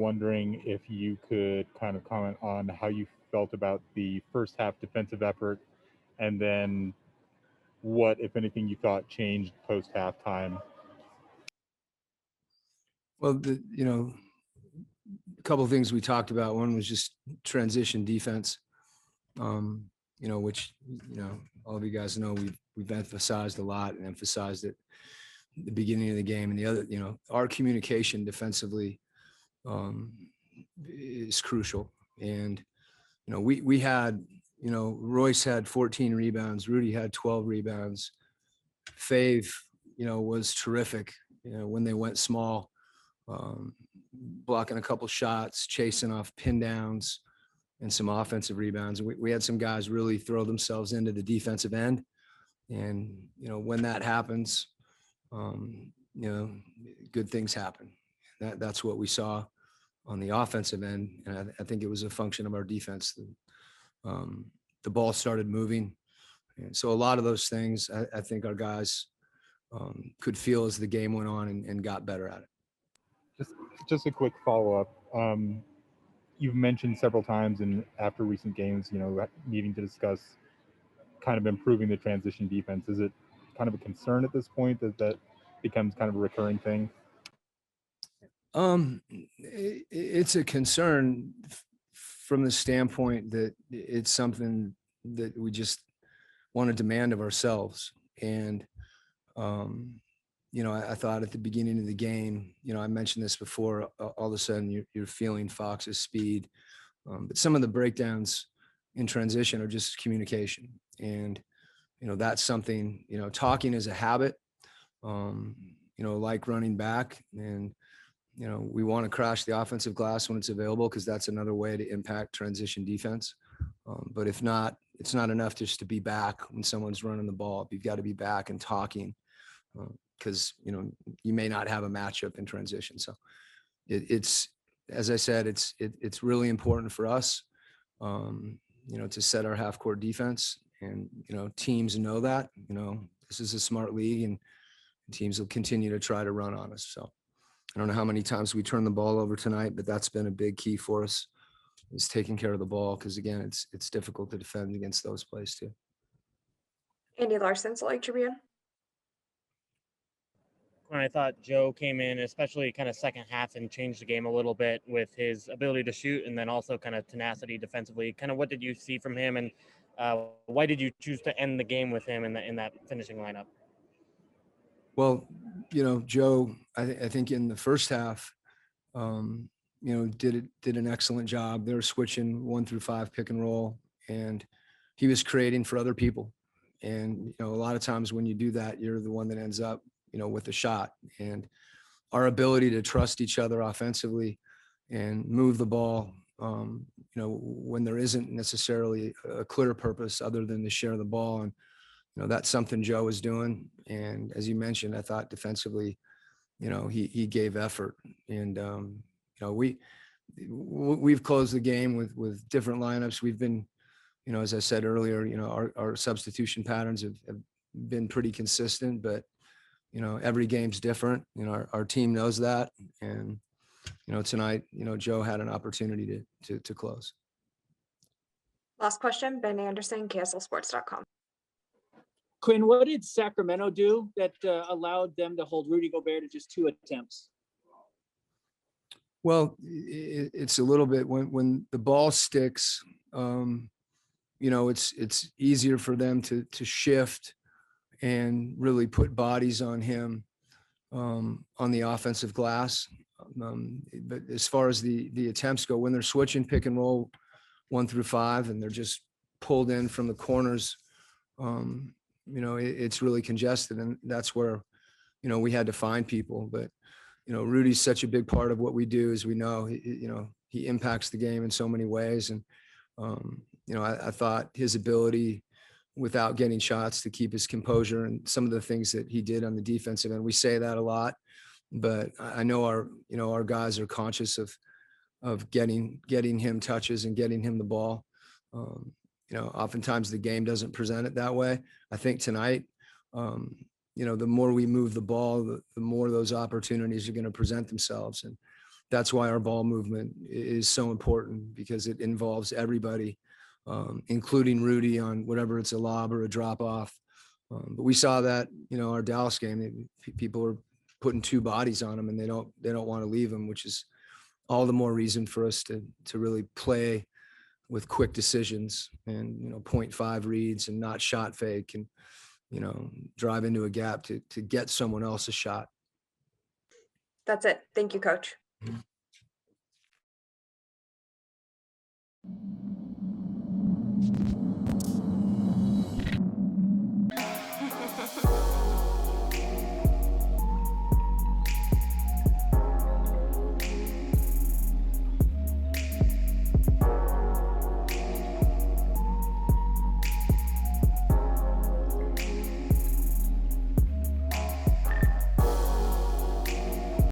wondering if you could kind of comment on how you felt about the first half defensive effort, and then what, if anything, you thought changed post halftime. Well, a couple of things we talked about. One was just transition defense, which, all of you guys know we've emphasized a lot and emphasized it at the beginning of the game. And the other, our communication defensively is crucial. And, we had, Royce had 14 rebounds, Rudy had 12 rebounds. Fave, was terrific, when they went small, blocking a couple shots, chasing off pin downs and some offensive rebounds. We had some guys really throw themselves into the defensive end. And, when that happens, good things happen. That's what we saw on the offensive end. And I think it was a function of our defense. The ball started moving. And so a lot of those things, I think our guys could feel as the game went on and got better at it. Just a quick follow up. You've mentioned several times and after recent games, needing to discuss kind of improving the transition defense. Is it kind of a concern at this point that becomes kind of a recurring thing? It's a concern from the standpoint that it's something that we just want to demand of ourselves. And, I thought at the beginning of the game, I mentioned this before, all of a sudden you're feeling Fox's speed. But some of the breakdowns in transition are just communication. And, that's something, talking is a habit, like running back. And, we want to crash the offensive glass when it's available, because that's another way to impact transition defense. But if not, it's not enough just to be back when someone's running the ball. You've got to be back and talking, because, you may not have a matchup in transition. So it's, as I said, it's really important for us, to set our half court defense. And, teams know that, this is a smart league and teams will continue to try to run on us. So I don't know how many times we turned the ball over tonight, but that's been a big key for us, is taking care of the ball. Because again, it's difficult to defend against those plays too. Andy Larson, Salt Lake Tribune. When I thought Joe came in, especially kind of second half, and changed the game a little bit with his ability to shoot and then also kind of tenacity defensively. Kind of what did you see from him, and why did you choose to end the game with him in that finishing lineup? Well, Joe, I think in the first half, did an excellent job. They were switching 1 through 5 pick and roll, and he was creating for other people. And, a lot of times when you do that, you're the one that ends up, with the shot. And our ability to trust each other offensively and move the ball, when there isn't necessarily a clear purpose other than to share the ball. And, that's something Joe was doing. And as you mentioned, I thought defensively, he gave effort. And, we've closed the game with different lineups. We've been, as I said earlier, our substitution patterns have been pretty consistent, but, every game's different. Our team knows that. And, tonight, Joe had an opportunity to close. Last question, Ben Anderson, KSLSports.com. Quinn, what did Sacramento do that allowed them to hold Rudy Gobert to just 2 attempts? Well, it's a little bit when the ball sticks, it's easier for them to shift and really put bodies on him on the offensive glass. But as far as the attempts go, when they're switching pick and roll 1 through 5 and they're just pulled in from the corners, it's really congested, and that's where, we had to find people. But, Rudy's such a big part of what we do, as we know. He impacts the game in so many ways. And, I thought his ability without getting shots to keep his composure and some of the things that he did on the defensive end, we say that a lot, but I know our guys are conscious of getting him touches and getting him the ball. Oftentimes the game doesn't present it that way. I think tonight, the more we move the ball, the more those opportunities are going to present themselves. And, that's why our ball movement is so important, because it involves everybody, including Rudy on whatever it's a lob or a drop off. But we saw that, our Dallas game, people are putting two bodies on him and they don't want to leave him, which is all the more reason for us to really play with quick decisions and, 0.5 reads and not shot fake and, drive into a gap to get someone else a shot. That's it. Thank you, Coach.